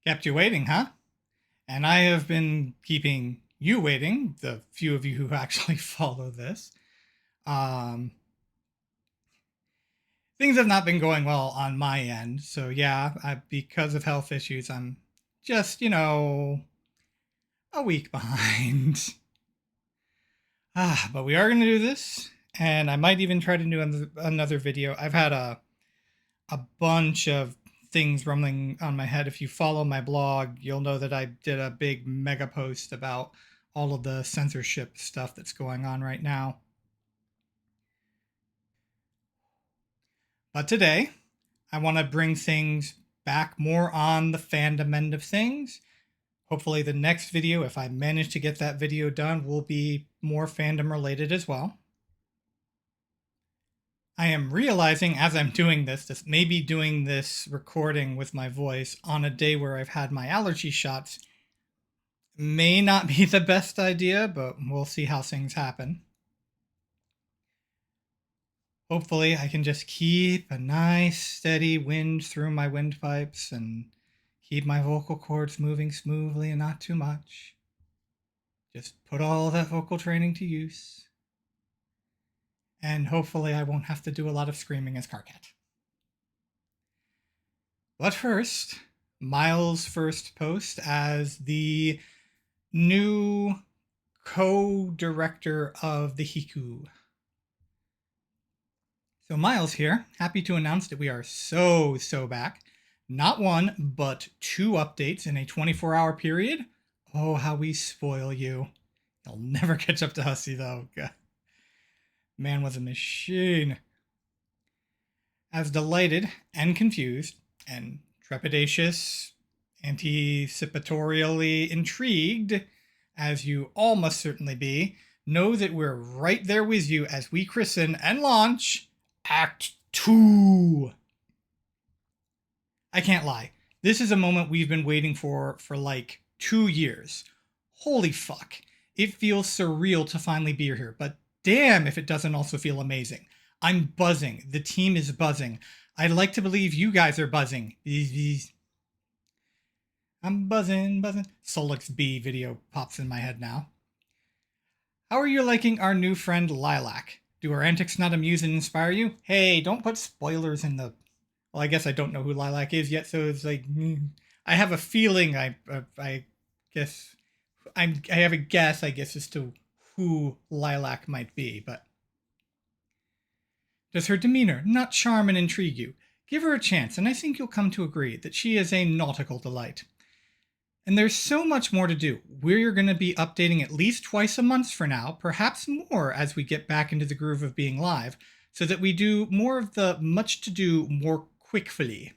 Kept you waiting, huh? And I have been keeping you waiting, the few of you who actually follow this. Um, Things have not been going well on my end. So, yeah, because of health issues, I'm just, a week behind. But we are going to do this. And I might even try to do another video. I've had a bunch of things rumbling on my head. If you follow my blog, you'll know that I did a big mega post about all of the censorship stuff that's going on right now. But today, I want to bring things back more on the fandom end of things. Hopefully, the next video, if I manage to get that video done, will be more fandom related as well. I am realizing as I'm doing this that maybe doing this recording with my voice on a day where I've had my allergy shots may not be the best idea, but we'll see how things happen. Hopefully, I can just keep a nice, steady wind through my windpipes and keep my vocal cords moving smoothly and not too much. Just put all that vocal training to use. And hopefully, I won't have to do a lot of screaming as Carcat. But first, Miles' first post as the new co-director of the Hiku. So Miles here, happy to announce that we are so back. Not one, but two updates in a 24-hour period. Oh, how we spoil you. You'll never catch up to Hussey, though. God. Man was a machine. As delighted and confused and trepidatious, anticipatorially intrigued, as you all must certainly be, know that we're right there with you as we christen and launch Act 2. I can't lie. This is a moment we've been waiting for like 2 years. Holy fuck. It feels surreal to finally be here, but damn if it doesn't also feel amazing. I'm buzzing. The team is buzzing. I'd like to believe you guys are buzzing. I'm buzzing. Solix B video pops in my head now. How are you liking our new friend Lilac? Do our antics not amuse and inspire you? Hey, don't put spoilers in the... Well, I guess I don't know who Lilac is yet, so it's like... I have a feeling, I guess... I have a guess, I guess, as to who Lilac might be, but... Does her demeanor not charm and intrigue you? Give her a chance, and I think you'll come to agree that she is a nautical delight. And there's so much more to do. We're going to be updating at least twice a month for now, perhaps more as we get back into the groove of being live, so that we do more of the much to do more quickly.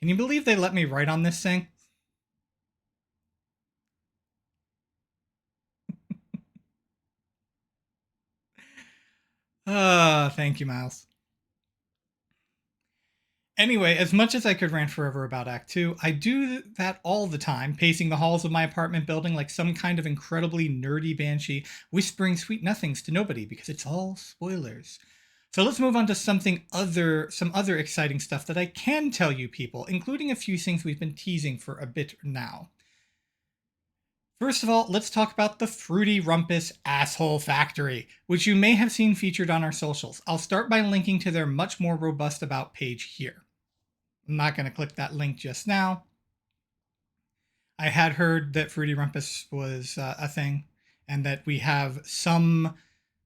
Can you believe they let me write on this thing? Thank you, Miles. Anyway, as much as I could rant forever about Act 2, I do that all the time, pacing the halls of my apartment building like some kind of incredibly nerdy banshee, whispering sweet nothings to nobody because it's all spoilers. So let's move on to some other exciting stuff that I can tell you people, including a few things we've been teasing for a bit now. First of all, let's talk about the Fruity Rumpus Asshole Factory, which you may have seen featured on our socials. I'll start by linking to their much more robust about page here. I'm not going to click that link just now. I had heard that Fruity Rumpus was a thing, and that we have some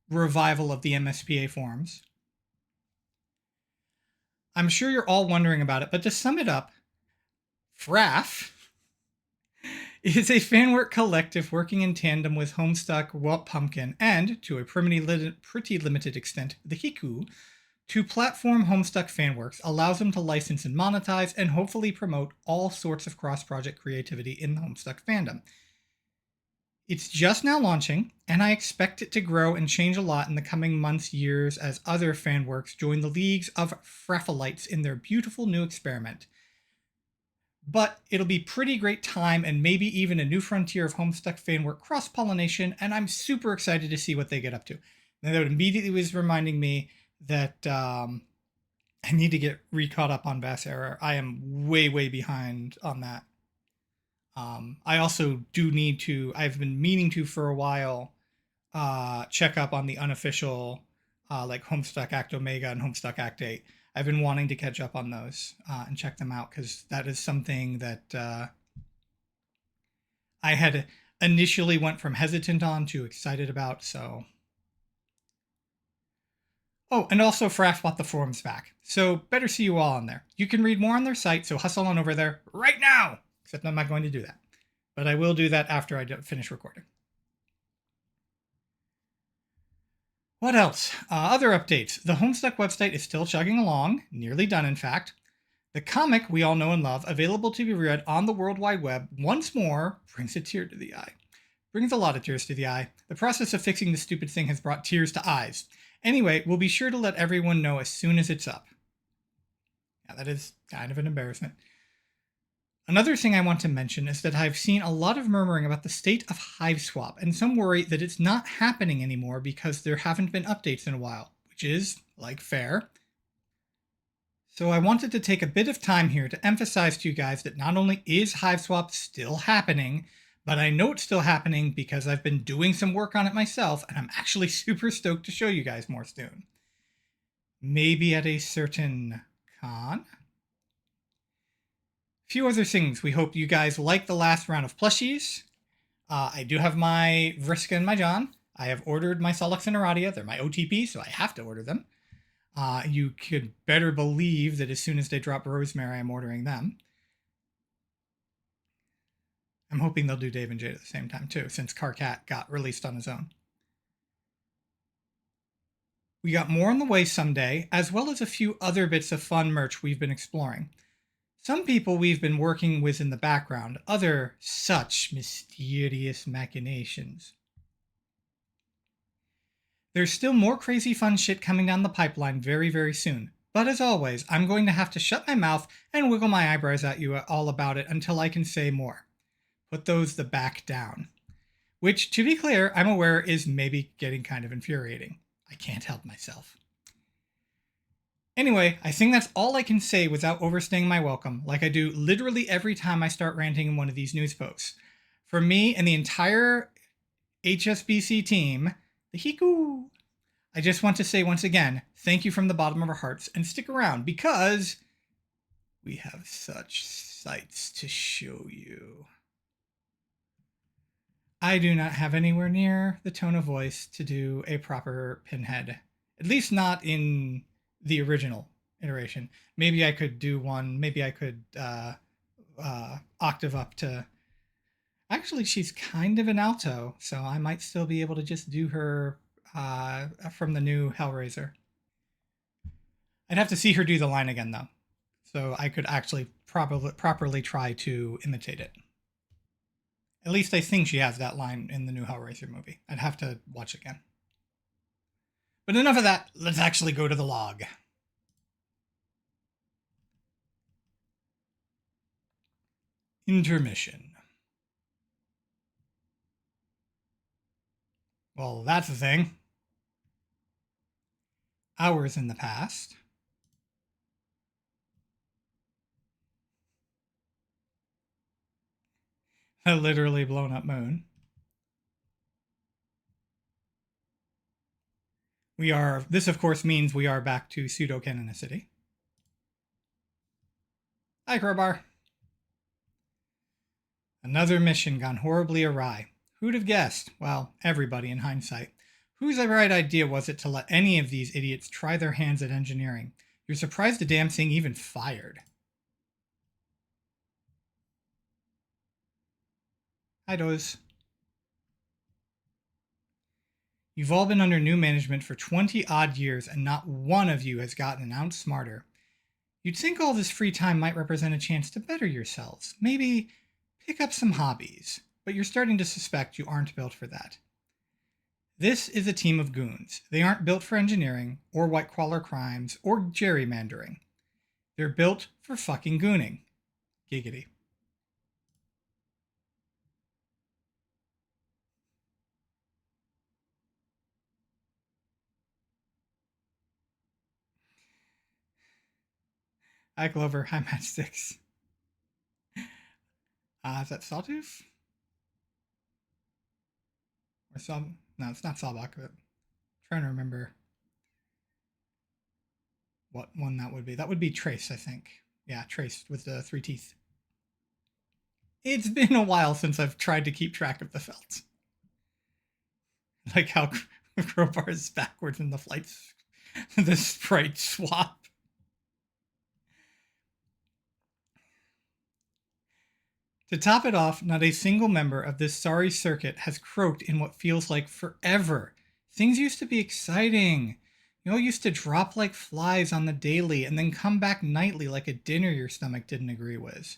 revival of the MSPA forums. I'm sure you're all wondering about it, but to sum it up, FRAF is a fanwork collective working in tandem with Homestuck, Walt Pumpkin, and, to a pretty limited extent, the Hiku, to platform Homestuck fanworks, allows them to license and monetize, and hopefully promote all sorts of cross-project creativity in the Homestuck fandom. It's just now launching, and I expect it to grow and change a lot in the coming months, years, as other fanworks join the leagues of Fraphilites in their beautiful new experiment. But it'll be pretty great time and maybe even a new frontier of Homestuck fanwork cross-pollination, and I'm super excited to see what they get up to. And that immediately was reminding me that I need to get re-caught up on Bass Error. I am way behind on that. I also do need to, I've been meaning to for a while, check up on the unofficial, like Homestuck Act Omega and Homestuck Act 8. I've been wanting to catch up on those and check them out because that is something that I had initially went from hesitant on to excited about. So, oh, and also Fraff bought the forums back. So better see you all on there. You can read more on their site, so hustle on over there right now. Except I'm not going to do that. But I will do that after I finish recording. What else? Other updates. The Homestuck website is still chugging along, nearly done in fact. The comic we all know and love, available to be read on the World Wide Web, once more brings a tear to the eye. Brings a lot of tears to the eye. The process of fixing this stupid thing has brought tears to eyes. Anyway, we'll be sure to let everyone know as soon as it's up. Yeah, that is kind of an embarrassment. Another thing I want to mention is that I've seen a lot of murmuring about the state of Hiveswap, and some worry that it's not happening anymore because there haven't been updates in a while, which is, like, fair. So I wanted to take a bit of time here to emphasize to you guys that not only is Hiveswap still happening, but I know it's still happening because I've been doing some work on it myself, and I'm actually super stoked to show you guys more soon. Maybe at a certain con? Few other things. We hope you guys like the last round of plushies. I do have my Vriska and my John. I have ordered my Solux and Aradia. They're my OTP, so I have to order them. You could better believe that as soon as they drop Rosemary, I'm ordering them. I'm hoping they'll do Dave and Jade at the same time, too, since Carcat got released on his own. We got more on the way someday, as well as a few other bits of fun merch we've been exploring. Some people we've been working with in the background, other such mysterious machinations. There's still more crazy fun shit coming down the pipeline very, very soon. But as always, I'm going to have to shut my mouth and wiggle my eyebrows at you all about it until I can say more. Put those the back down. Which, to be clear, I'm aware is maybe getting kind of infuriating. I can't help myself. Anyway, I think that's all I can say without overstaying my welcome, like I do literally every time I start ranting in one of these news posts. For me and the entire HSBC team, the Hiku, I just want to say once again, thank you from the bottom of our hearts, and stick around because we have such sights to show you. I do not have anywhere near the tone of voice to do a proper Pinhead, at least not in the original iteration. Maybe I could do one. Maybe I could octave up to. Actually, she's kind of an alto, so I might still be able to just do her from the new Hellraiser. I'd have to see her do the line again, though, so I could actually properly try to imitate it. At least I think she has that line in the new Hellraiser movie. I'd have to watch again. But enough of that. Let's actually go to the log. Intermission. Well, that's a thing. Hours in the past. A literally blown up moon. This of course means we are back to pseudo-canonicity. Hi, Crowbar. Another mission gone horribly awry. Who'd have guessed? Well, everybody in hindsight. Whose right idea was it to let any of these idiots try their hands at engineering? You're surprised the damn thing even fired. Hi, Doze. You've all been under new management for 20 odd years, and not one of you has gotten an ounce smarter. You'd think all this free time might represent a chance to better yourselves. Maybe pick up some hobbies, but you're starting to suspect you aren't built for that. This is a team of goons. They aren't built for engineering, or white-collar crimes, or gerrymandering. They're built for fucking gooning. Giggity. Hi, Clover. Hi, Matchsticks. Is that Sawtooth? Or Saw? No, it's not Sawbuck. But I'm trying to remember what one that would be. That would be Trace, I think. Yeah, Trace with the 3 teeth. It's been a while since I've tried to keep track of the felts. Like how Crowbar is backwards in the flights. The sprite swap. To top it off, not a single member of this sorry circuit has croaked in what feels like forever. Things used to be exciting. You all used to drop like flies on the daily and then come back nightly like a dinner your stomach didn't agree with.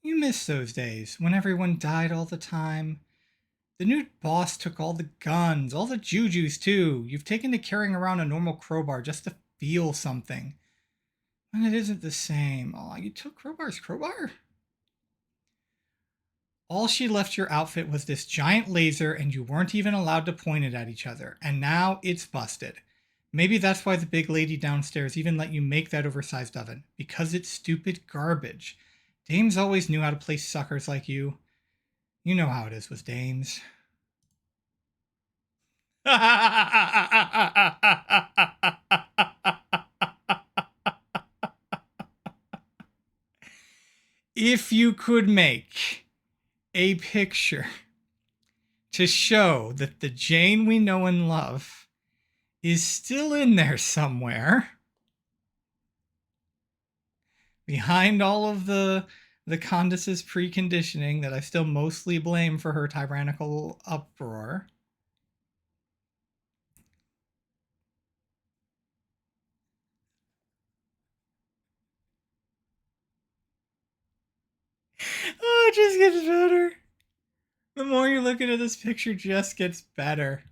You miss those days when everyone died all the time. The new boss took all the guns, all the jujus too. You've taken to carrying around a normal crowbar just to feel something. And it isn't the same. Oh, you took Crowbar's crowbar? All she left your outfit was this giant laser, and you weren't even allowed to point it at each other. And now it's busted. Maybe that's why the big lady downstairs even let you make that oversized oven. Because it's stupid garbage. Dames always knew how to play suckers like you. You know how it is with dames. If you could make a picture to show that the Jane we know and love is still in there somewhere, behind all of the Condes's preconditioning that I still mostly blame for her tyrannical uproar. Oh, it just gets better. The more you look into this picture, just gets better.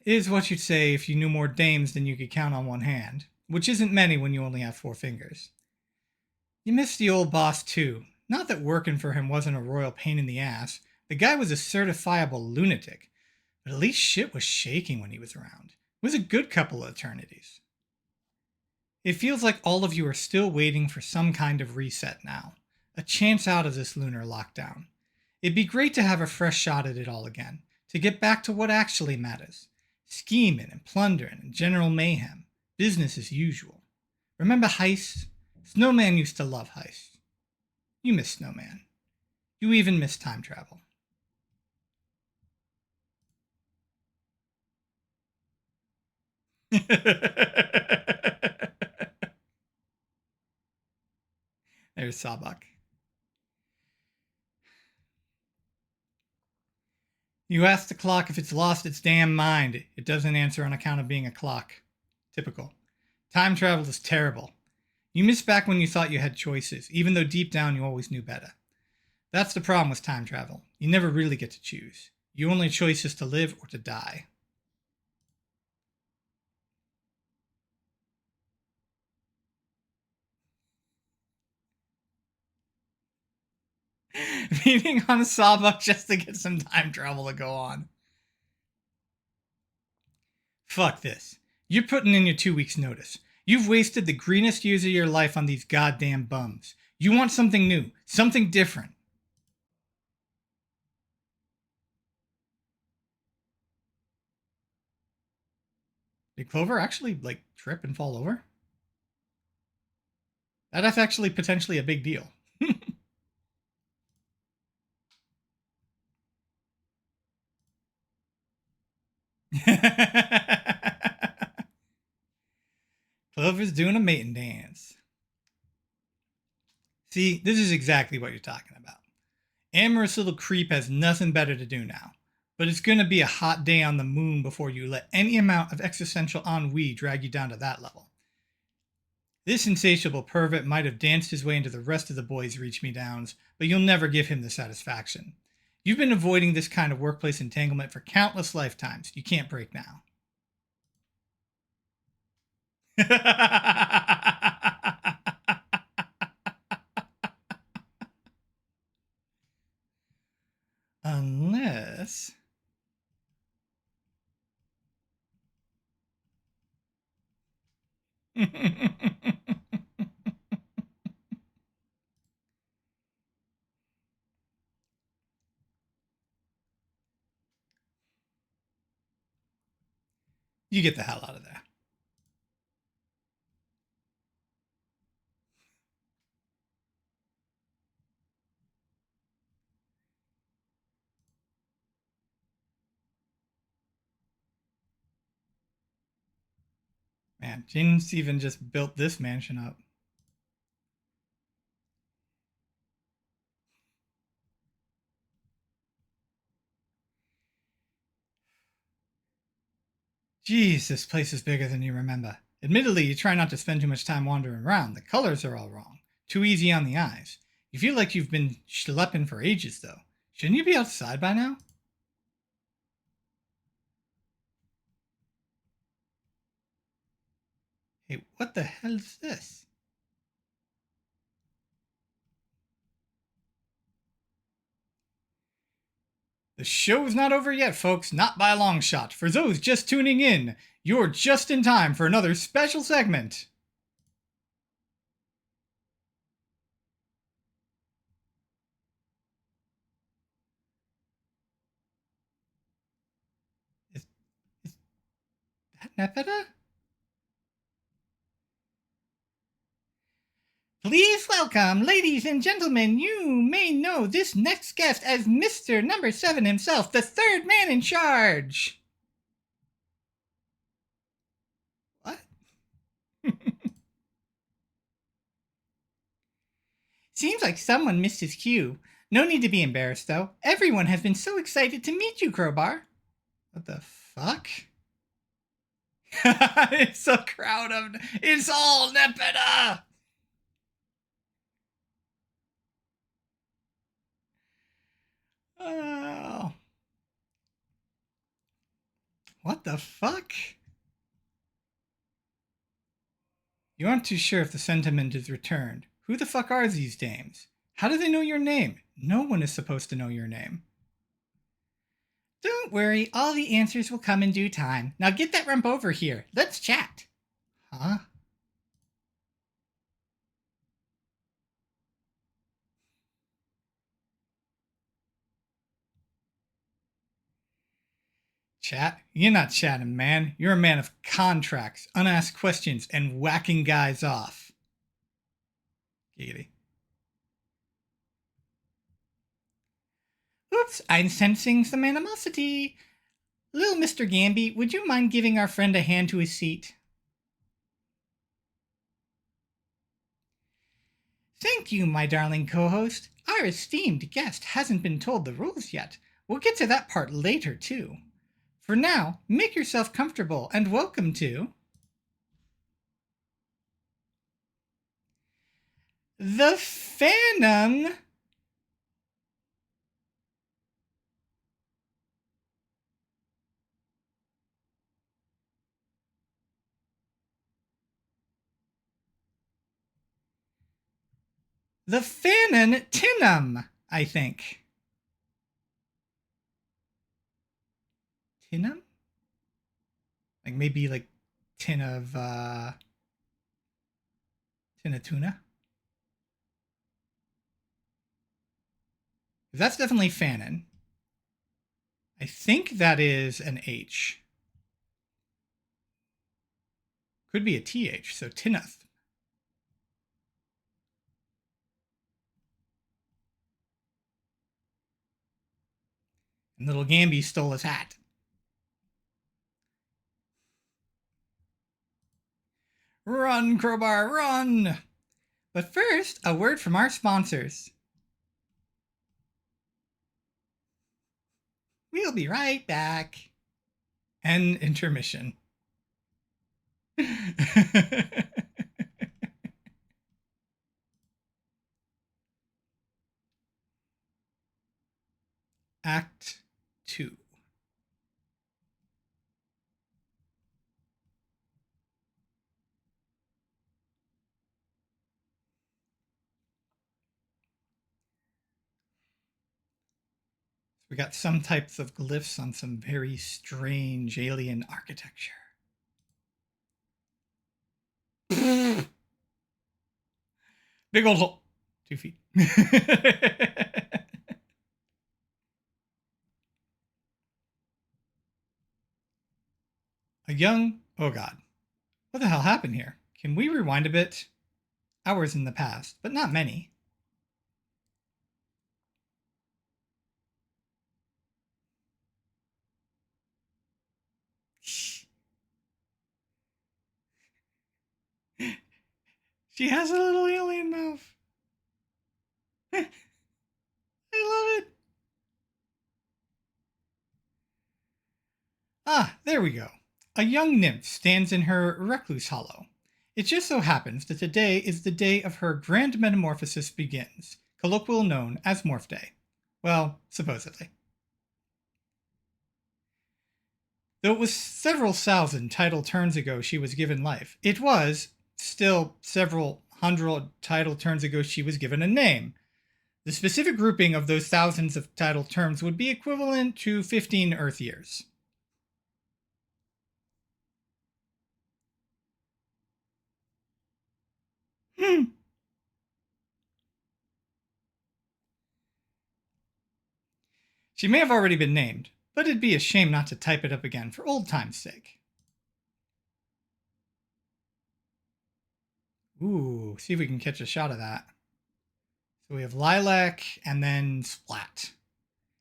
It is what you'd say if you knew more dames than you could count on one hand, which isn't many when you only have 4 fingers. You miss the old boss too. Not that working for him wasn't a royal pain in the ass. The guy was a certifiable lunatic. But at least shit was shaking when he was around. It was a good couple of eternities. It feels like all of you are still waiting for some kind of reset now. A chance out of this lunar lockdown. It'd be great to have a fresh shot at it all again. To get back to what actually matters. Scheming and plundering and general mayhem. Business as usual. Remember heists? Snowman used to love heists. You miss Snowman. You even miss time travel. There's Sawbuck. You ask the clock if it's lost its damn mind. It doesn't answer on account of being a clock. Typical. Time travel is terrible. You miss back when you thought you had choices, even though deep down you always knew better. That's the problem with time travel. You never really get to choose. Your only choice is to live or to die. Meeting on Sawbuck just to get some time travel to go on. Fuck this. You're putting in your 2 weeks' notice. You've wasted the greenest years of your life on these goddamn bums. You want something new, something different. Did Clover actually, like, trip and fall over? That's actually potentially a big deal. Clover's doing a mating dance. See, this is exactly what you're talking about. Amorous little creep has nothing better to do now. But it's going to be a hot day on the moon before you let any amount of existential ennui drag you down to that level. This insatiable pervert might have danced his way into the rest of the boys' reach me downs, but you'll never give him the satisfaction. You've been avoiding this kind of workplace entanglement for countless lifetimes. You can't break now. Unless. You get the hell out of there. Man, James even just built this mansion up. Jeez, this place is bigger than you remember. Admittedly, you try not to spend too much time wandering around. The colors are all wrong. Too easy on the eyes. You feel like you've been schlepping for ages, though. Shouldn't you be outside by now? Hey, what the hell is this? The show's not over yet, folks. Not by a long shot. For those just tuning in, you're just in time for another special segment. Is that Nepeta? Please welcome, ladies and gentlemen, you may know this next guest as Mr. Number 7 himself, the third man in charge. What? Seems like someone missed his cue. No need to be embarrassed, though. Everyone has been so excited to meet you, Crowbar. What the fuck? It's a crowd of... It's all Nepeta! Oh. What the fuck? You aren't too sure if the sentiment is returned. Who the fuck are these dames? How do they know your name? No one is supposed to know your name. Don't worry, all the answers will come in due time. Now get that rump over here. Let's chat. Huh? Chat? You're not chatting, man. You're a man of contracts, unasked questions, and whacking guys off. Giggity. Oops, I'm sensing some animosity. Little Mr. Gamby, would you mind giving our friend a hand to his seat? Thank you, my darling co-host. Our esteemed guest hasn't been told the rules yet. We'll get to that part later, too. For now, make yourself comfortable and welcome to... the Phantom! The Fanon Tinum, I think. Tinum? Like maybe like tin of tuna. That's definitely Fanon. I think that is an H. Could be a TH, so Tinuth. And little Gamby stole his hat. Run, Crowbar, run! But first, a word from our sponsors. We'll be right back. End intermission. Act 2. We got some types of glyphs on some very strange alien architecture. Big old hole. 2 feet. A young... Oh god. What the hell happened here? Can we rewind a bit? Hours in the past, but not many. She has a little alien mouth. I love it. Ah, there we go. A young nymph stands in her recluse hollow. It just so happens that today is the day of her grand metamorphosis begins, colloquially known as Morph Day. Well, supposedly. Though it was several thousand tidal turns ago she was given life, it was still several hundred tidal turns ago she was given a name. The specific grouping of those thousands of tidal terms would be equivalent to 15 Earth years. She may have already been named, but it'd be a shame not to type it up again for old time's sake. Ooh, see if we can catch a shot of that. So we have lilac and then splat.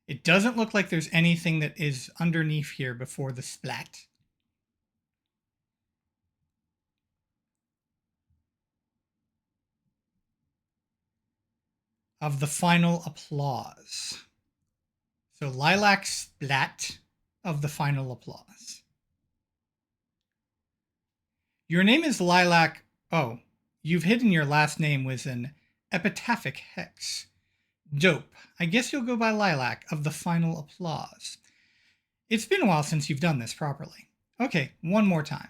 It doesn't look like there's anything that is underneath here before the splat. Of the final applause. So lilac splat of the final applause. Your name is Lilac. Oh, you've hidden your last name with an epitaphic hex. Dope. I guess you'll go by Lilac of the final applause. It's been a while since you've done this properly. Okay, one more time.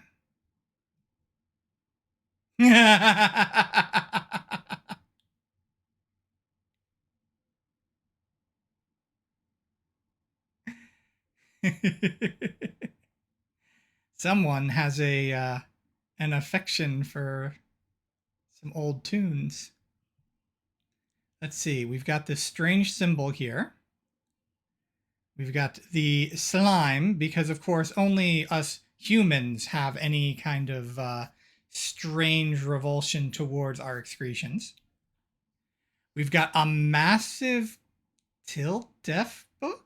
Someone has an affection for some old tunes. Let's see, we've got this strange symbol here. We've got the slime, because of course only us humans have any kind of strange revulsion towards our excretions. We've got a massive Till Deaf book.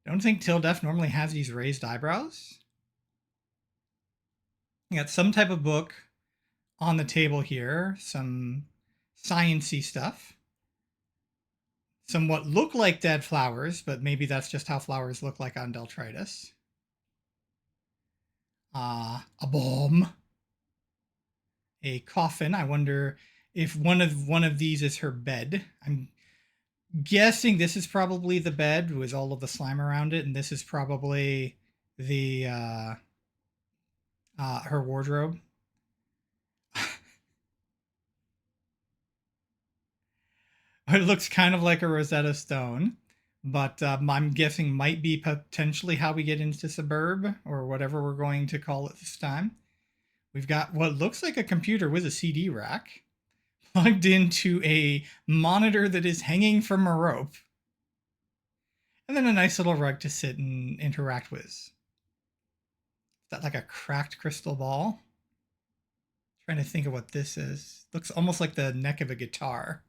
Don't think Till Deaf normally has these raised eyebrows. We got some type of book on the table here, some science-y stuff. Some what look like dead flowers, but maybe that's just how flowers look like on Deltritus. A bomb. A coffin. I wonder if one of these is her bed. I'm guessing this is probably the bed with all of the slime around it, and this is probably the her wardrobe. It looks kind of like a Rosetta Stone, but I'm guessing might be potentially how we get into Suburb, or whatever we're going to call it this time. We've got what looks like a computer with a CD rack plugged into a monitor that is hanging from a rope. And then a nice little rug to sit and interact with. Is that like a cracked crystal ball? Trying to think of what this is. Looks almost like the neck of a guitar.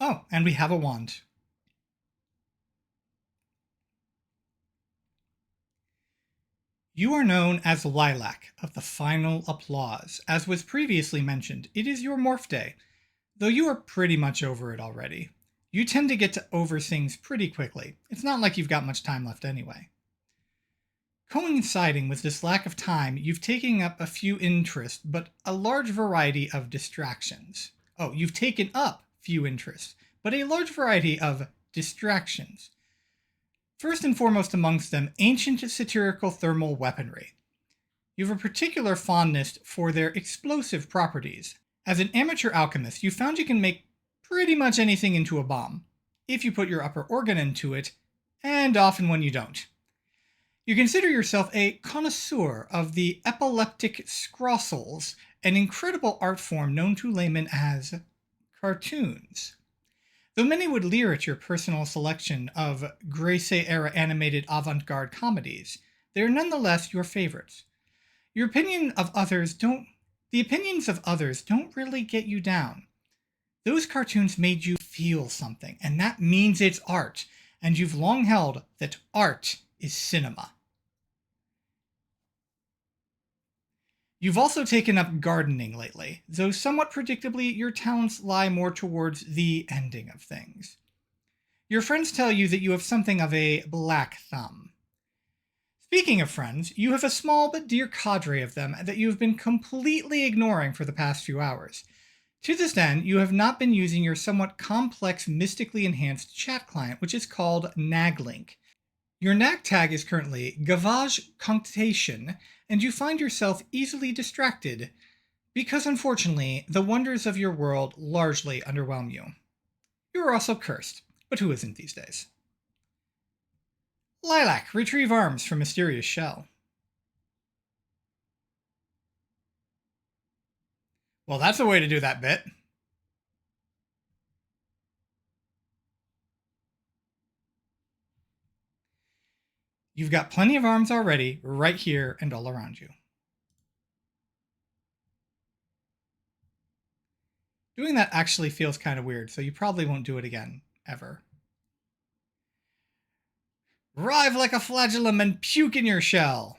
Oh, and we have a wand. You are known as Lilac of the final applause. As was previously mentioned, it is your morph day, though you are pretty much over it already. You tend to get over things pretty quickly. It's not like you've got much time left anyway. Coinciding with this lack of time, you've taken up a few interests, but a large variety of distractions. Oh, you've taken up few interests, but a large variety of distractions. First and foremost amongst them, ancient satirical thermal weaponry. You have a particular fondness for their explosive properties. As an amateur alchemist, you found you can make pretty much anything into a bomb, if you put your upper organ into it, and often when you don't. You consider yourself a connoisseur of the epileptic scrossels an incredible art form known to laymen as cartoons. Though many would leer at your personal selection of Gracie-era animated avant-garde comedies, they are nonetheless your favorites. Your opinion of others don't The opinions of others don't really get you down. Those cartoons made you feel something, and that means it's art, and you've long held that art is cinema. You've also taken up gardening lately, though somewhat predictably your talents lie more towards the ending of things. Your friends tell you that you have something of a black thumb. Speaking of friends, you have a small but dear cadre of them that you have been completely ignoring for the past few hours. To this end, you have not been using your somewhat complex, mystically enhanced chat client, which is called Naglink. Your NAG tag is currently Gavage Conctation, and you find yourself easily distracted, because unfortunately, the wonders of your world largely underwhelm you. You are also cursed, but who isn't these days? Lilac, retrieve arms from mysterious shell. Well, that's a way to do that bit. You've got plenty of arms already, right here and all around you. Doing that actually feels kind of weird, so you probably won't do it again, ever. Writhe like a flagellum and puke in your shell.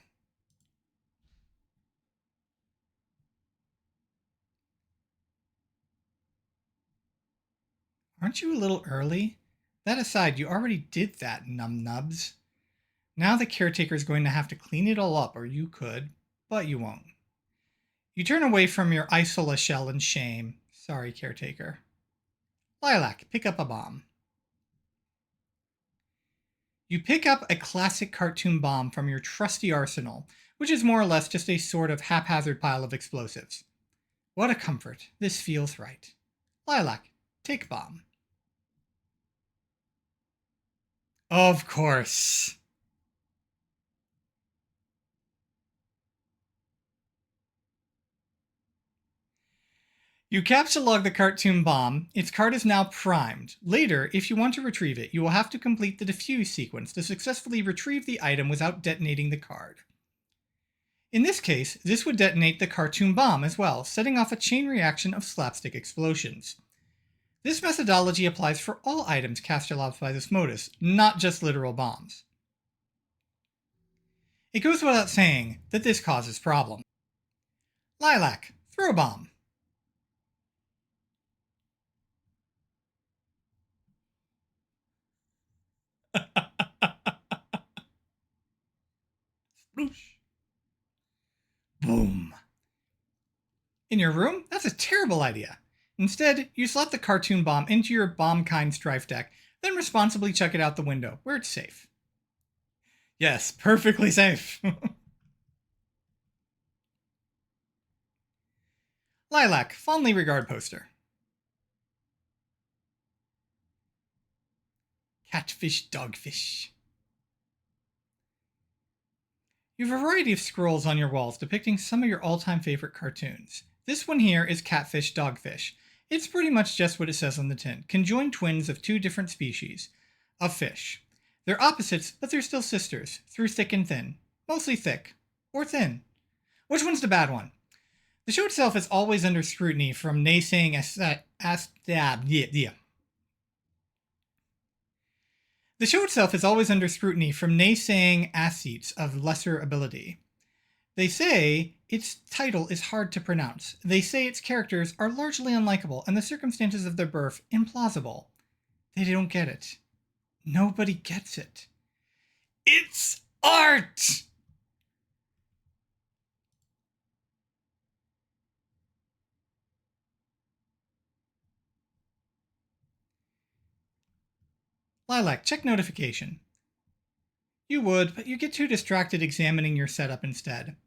Aren't you a little early? That aside, you already did that, numbnubs. Now the caretaker is going to have to clean it all up, or you could, but you won't. You turn away from your isola shell in shame. Sorry, caretaker. Lilac, pick up a bomb. You pick up a classic cartoon bomb from your trusty arsenal, which is more or less just a sort of haphazard pile of explosives. What a comfort. This feels right. Lilac, take bomb. Of course. You capture log the cartoon bomb. Its card is now primed. Later, if you want to retrieve it, you will have to complete the defuse sequence to successfully retrieve the item without detonating the card. In this case, this would detonate the cartoon bomb as well, setting off a chain reaction of slapstick explosions. This methodology applies for all items cast aloft by this modus, not just literal bombs. It goes without saying that this causes problems. Lilac, throw a bomb. Sploosh. Boom. In your room? That's a terrible idea. Instead, you slot the cartoon bomb into your bomb-kind strife deck, then responsibly chuck it out the window, where it's safe. Yes, perfectly safe. Lilac, fondly regard poster. Catfish, dogfish. You have a variety of scrolls on your walls depicting some of your all-time favorite cartoons. This one here is Catfish, Dogfish. It's pretty much just what it says on the tin. Conjoined twins of two different species of fish. They're opposites, but they're still sisters, through thick and thin. Mostly thick. Or thin. Which one's the bad one? The show itself is always under scrutiny from naysaying The show itself is always under scrutiny from naysaying ascetes of lesser ability. They say its title is hard to pronounce. They say its characters are largely unlikable and the circumstances of their birth implausible. They don't get it. Nobody gets it. It's art! Lilac, check notification. You would, but you get too distracted examining your setup instead.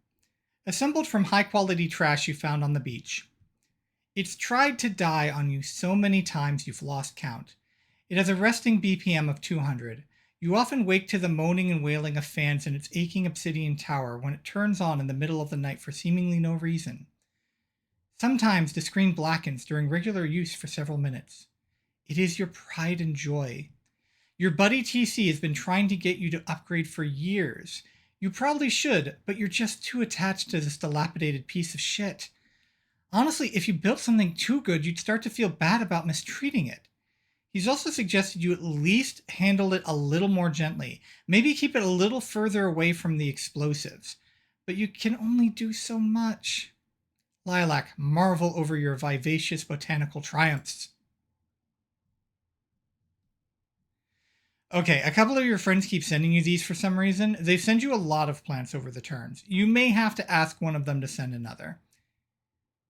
Assembled from high-quality trash you found on the beach. It's tried to die on you so many times you've lost count. It has a resting BPM of 200. You often wake to the moaning and wailing of fans in its aching obsidian tower when it turns on in the middle of the night for seemingly no reason. Sometimes the screen blackens during regular use for several minutes. It is your pride and joy. Your buddy TC has been trying to get you to upgrade for years. You probably should, but you're just too attached to this dilapidated piece of shit. Honestly, if you built something too good, you'd start to feel bad about mistreating it. He's also suggested you at least handle it a little more gently. Maybe keep it a little further away from the explosives. But you can only do so much. Lilac, marvel over your vivacious botanical triumphs. Okay, a couple of your friends keep sending you these for some reason. They send you a lot of plants over the turns. You may have to ask one of them to send another.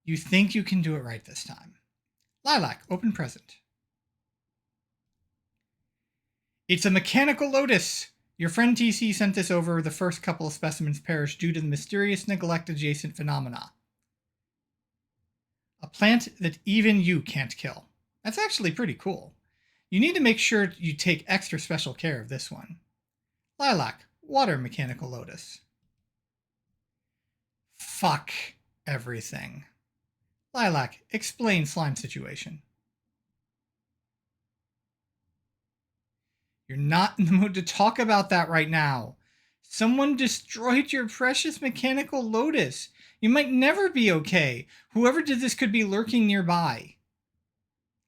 You think you can do it right this time. Lilac, open present. It's a mechanical lotus. Your friend TC sent this over. The first couple of specimens perished due to the mysterious neglect adjacent phenomena. A plant that even you can't kill. That's actually pretty cool. You need to make sure you take extra special care of this one. Lilac, water mechanical lotus. Fuck everything. Lilac, explain slime situation. You're not in the mood to talk about that right now. Someone destroyed your precious mechanical lotus. You might never be okay. Whoever did this could be lurking nearby.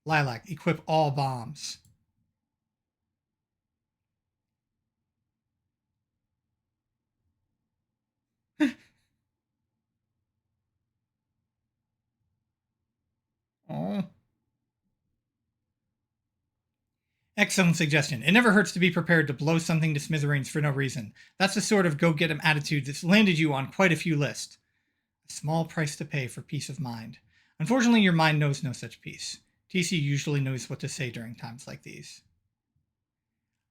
Lilac, equip all bombs. Oh. Excellent suggestion. It never hurts to be prepared to blow something to smithereens for no reason. That's the sort of go-get-em attitude that's landed you on quite a few lists. A small price to pay for peace of mind. Unfortunately, your mind knows no such peace. TC usually knows what to say during times like these.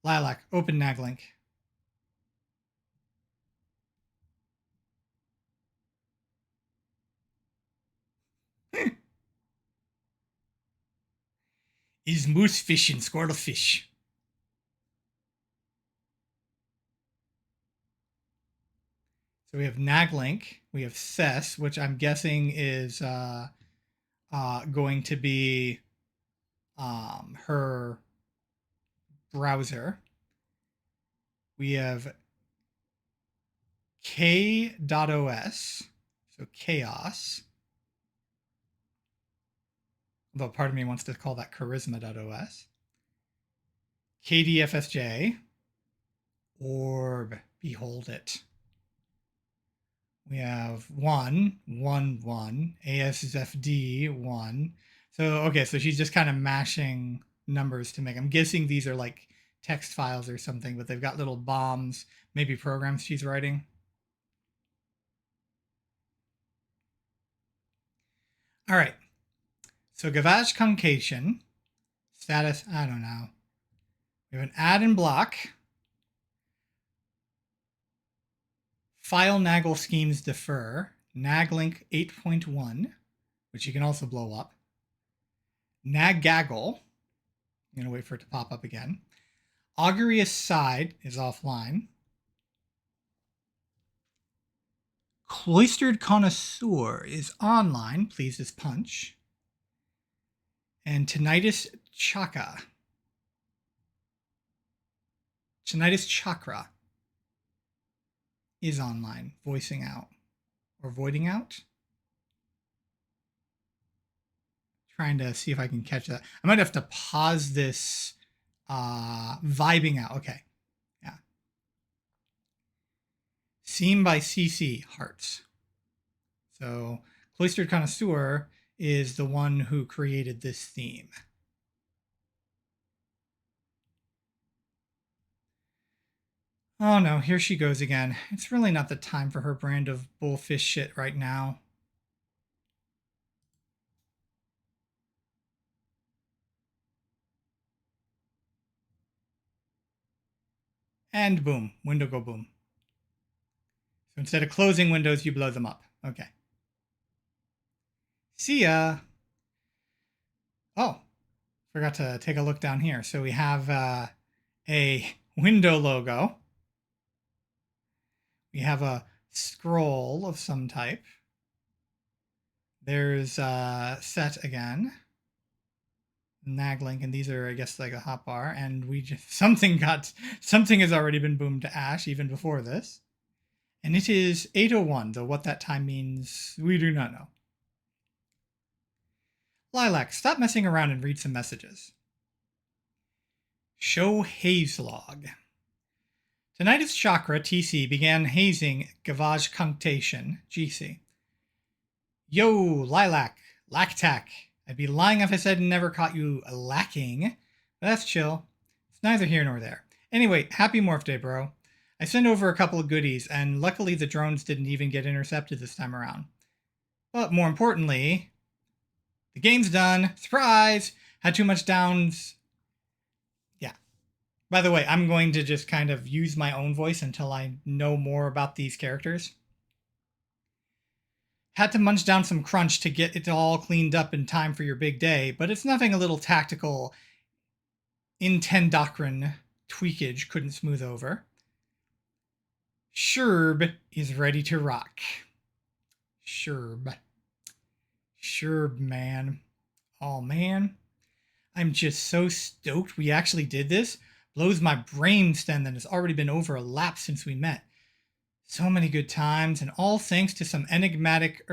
Lilac, open Naglink. Is moose fish and squirtle fish. So we have Naglink, we have Cess, which I'm guessing is going to be her browser. We have K.os, so chaos. Although part of me wants to call that charisma.os. KDFSJ, orb, behold it. We have 1, 1, 1, ASFD 1. So, okay, so she's just kind of mashing numbers to make. I'm guessing these are like text files or something, but they've got little bombs, maybe programs she's writing. All right. So Gavage concation, status, I don't know. We have an add and block. File Naggle schemes defer. Naglink 8.1, which you can also blow up. Naggaggle. I'm going to wait for it to pop up again. Augury Aside is offline. Cloistered Connoisseur is online, pleased as punch. And Tinnitus Chakra is online, voicing out. Or voiding out. Trying to see if I can catch that. I might have to pause this vibing out. Okay. Yeah. Seen by CC Hearts. So Cloistered Connoisseur is the one who created this theme. Oh no, here she goes again. It's really not the time for her brand of bullfish shit right now. And boom, window go boom. So instead of closing windows, you blow them up. Okay. See ya. Oh, forgot to take a look down here. So we have a window logo. We have a scroll of some type. There's Set again. Naglink, and these are, I guess, like a hotbar, and we just something has already been boomed to ash even before this. And it is 8:01, though what that time means, we do not know. Lilac, stop messing around and read some messages. Show haze log. Tinnitus Chakra, TC, began hazing Gavage Cunctation, GC. Yo, Lilac, Lactac. I'd be lying if I said never caught you lacking. But that's chill. It's neither here nor there. Anyway, happy Morph Day, bro. I sent over a couple of goodies, and luckily the drones didn't even get intercepted this time around. But more importantly, the game's done. Surprise! Had too much downs. Yeah. By the way, I'm going to just kind of use my own voice until I know more about these characters. Had to munch down some crunch to get it all cleaned up in time for your big day, but it's nothing a little tactical intendocrin tweakage couldn't smooth over. Sherb is ready to rock. Sherb, man. Oh, man. I'm just so stoked we actually did this. Blows my brainstem that it's already been over a lap since we met. So many good times, and all thanks to some enigmatic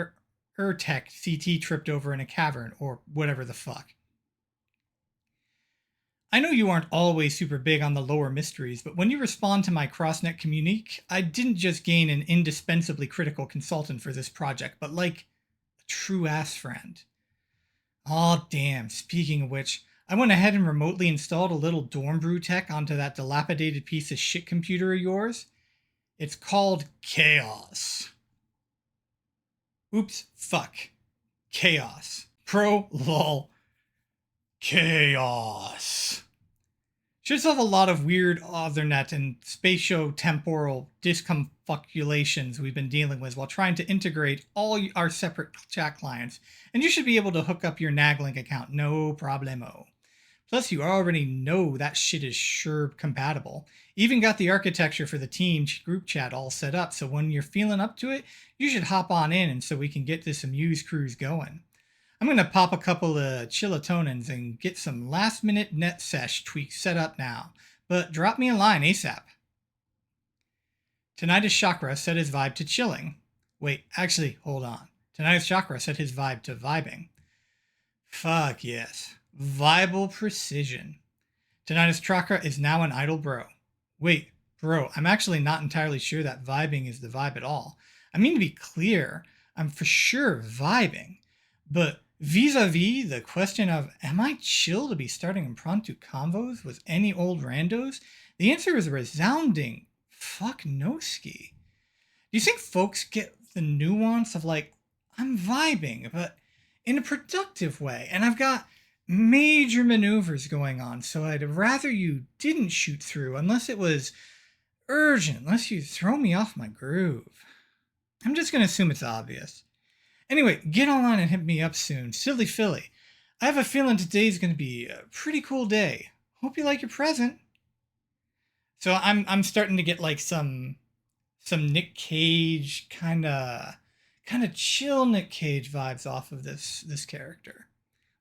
Urtech CT tripped over in a cavern, or whatever the fuck. I know you aren't always super big on the lower mysteries, but when you respond to my CrossNet communique, I didn't just gain an indispensably critical consultant for this project, but like a true-ass friend. Aw, damn, speaking of which, I went ahead and remotely installed a little dorm brew tech onto that dilapidated piece of shit computer of yours. It's called Chaos. Oops, fuck. Chaos. Pro lol. Chaos. Should solve a lot of weird Ethernet and spatio-temporal disconfoculations we've been dealing with while trying to integrate all our separate chat clients, and you should be able to hook up your Naglink account, no problemo. Plus, you already know that shit is sure compatible. Even got the architecture for the team group chat all set up, so when you're feeling up to it, you should hop on in and so we can get this Amuse cruise going. I'm going to pop a couple of chilatonins and get some last-minute net sesh tweaks set up now, but drop me a line ASAP. Tinnitus Chakra set his vibe to chilling. Wait, actually, hold on. Tinnitus Chakra set his vibe to vibing. Fuck yes. Vibal precision. Tinnitus Chakra is now an idle bro. Wait, bro, I'm actually not entirely sure that vibing is the vibe at all. I mean, to be clear, I'm for sure vibing, but vis-a-vis the question of, am I chill to be starting impromptu convos with any old randos? The answer is a resounding fuck no ski. Do you think folks get the nuance of like, I'm vibing, but in a productive way, and I've got major maneuvers going on, so I'd rather you didn't shoot through unless it was urgent, unless you throw me off my groove. I'm just going to assume it's obvious. Anyway, get online and hit me up soon. Silly Philly. I have a feeling today's going to be a pretty cool day. Hope you like your present. So I'm starting to get like some Nick Cage kind of chill Nick Cage vibes off of this character.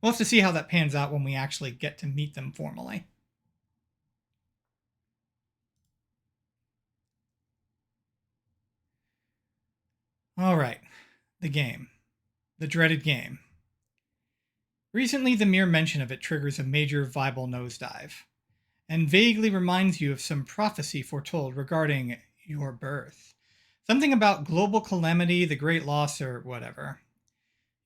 We'll have to see how that pans out when we actually get to meet them formally. All right, the game. The dreaded game. Recently, the mere mention of it triggers a major vibal nosedive, and vaguely reminds you of some prophecy foretold regarding your birth. Something about global calamity, the great loss, or whatever.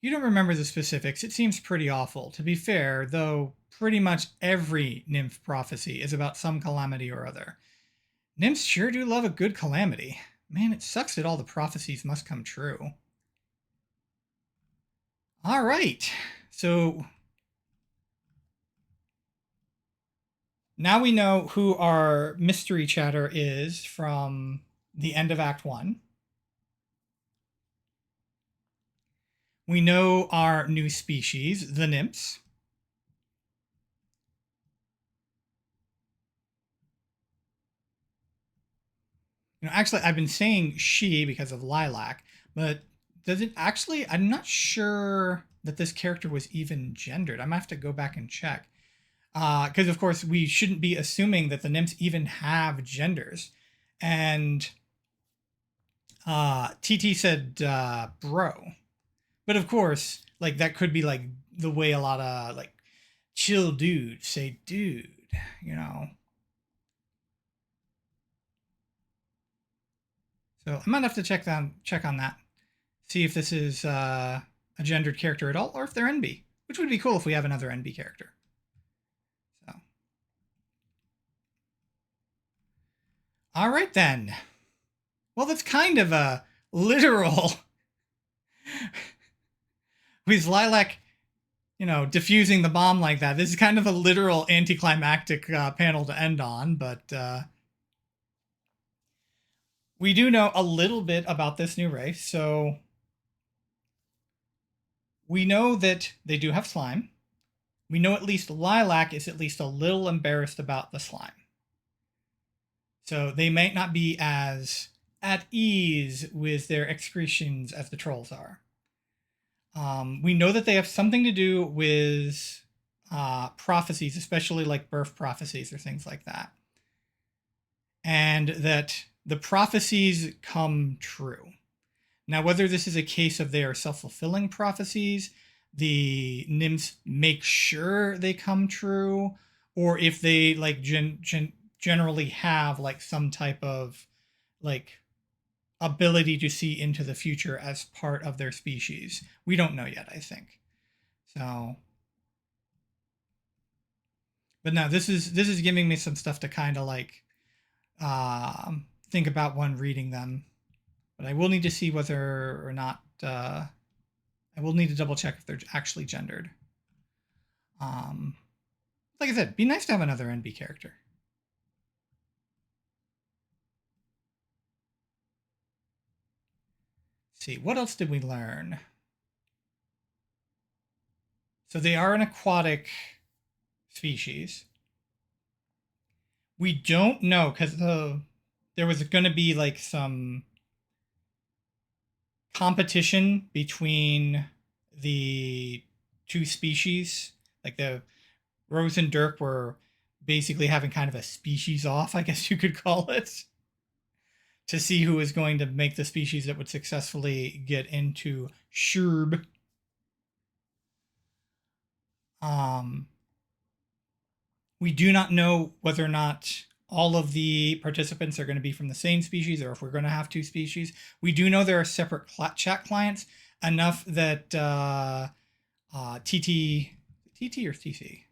You don't remember the specifics. It seems pretty awful. To be fair, though, pretty much every nymph prophecy is about some calamity or other. Nymphs sure do love a good calamity. Man, it sucks that all the prophecies must come true. All right, so now we know who our mystery chatter is from the end of Act 1. We know our new species, the nymphs. You know, actually, I've been saying she because of Lilac, but Does it actually? I'm not sure that this character was even gendered. I'm gonna have to go back and check. Because of course we shouldn't be assuming that the nymphs even have genders. And TT said bro. But of course, like that could be like the way a lot of like chill dudes say dude, you know. So I might have to check on that. See if this is a gendered character at all, or if they're NB, which would be cool if we have another NB character. So, all right then. Well, that's kind of a literal with Lilac, diffusing the bomb like that. This is kind of a literal anticlimactic panel to end on, but we do know a little bit about this new race. So we know that they do have slime. We know at least Lilac is at least a little embarrassed about the slime. So they might not be as at ease with their excretions as the trolls are. We know that they have something to do with prophecies, especially like birth prophecies or things like that. And that the prophecies come true. Now, whether this is a case of they are self-fulfilling prophecies, the nymphs make sure they come true, or if they like generally have like some type of like ability to see into the future as part of their species. We don't know yet, I think. So, but no, this is giving me some stuff to kind of like think about when reading them. But I will need to see whether or not I will need to double check if they're actually gendered. Um, like I said, be nice to have another NB character. Let's see, what else did we learn? So they are an aquatic species. We don't know because there was going to be like some competition between the two species. Like the Rose and Dirk were basically having kind of a species off, I guess you could call it, to see who was going to make the species that would successfully get into Sherb. Um, we do not know whether or not all of the participants are going to be from the same species or if we're going to have two species. We do know there are separate chat clients enough that TT or TC?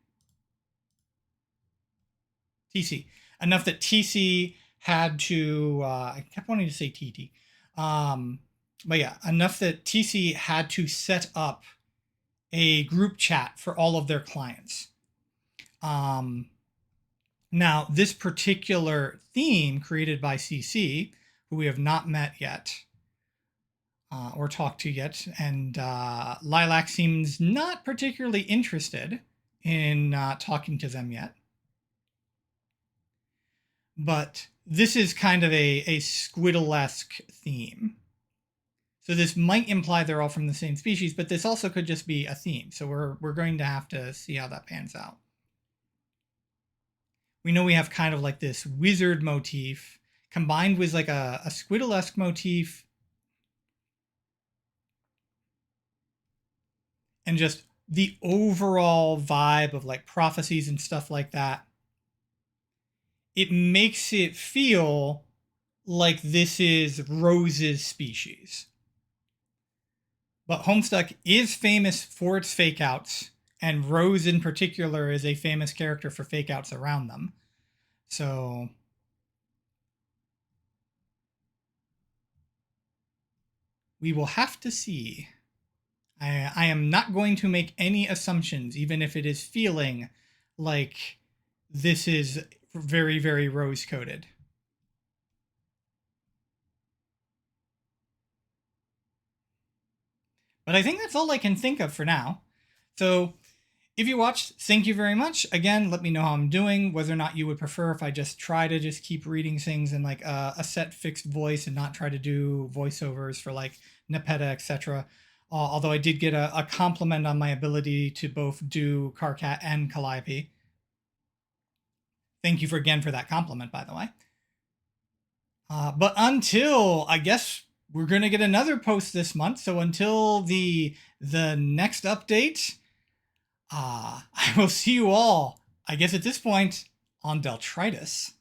TC. Enough that TC had to, I kept wanting to say TT. But yeah, enough that TC had to set up a group chat for all of their clients. Now, this particular theme created by CC, who we have not met yet or talked to yet, and Lilac seems not particularly interested in talking to them yet. But this is kind of a Squiddle-esque theme. So this might imply they're all from the same species, but this also could just be a theme. So we're going to have to see how that pans out. We know we have kind of like this wizard motif combined with like a Squiddle-esque motif. And just the overall vibe of like prophecies and stuff like that. It makes it feel like this is Rose's species. But Homestuck is famous for its fake outs, and Rose in particular is a famous character for fake outs around them. So we will have to see. I am not going to make any assumptions, even if it is feeling like this is very, very rose-coded. But I think that's all I can think of for now. So If you watched, thank you very much. Again, let me know how I'm doing, whether or not you would prefer if I just try to just keep reading things in like a set fixed voice and not try to do voiceovers for like Nepeta, etc. Although I did get a compliment on my ability to both do Karkat and Calliope. Thank you again for that compliment, by the way. But until, I guess we're going to get another post this month. So until the next update, I will see you all, I guess at this point, on Deltritus.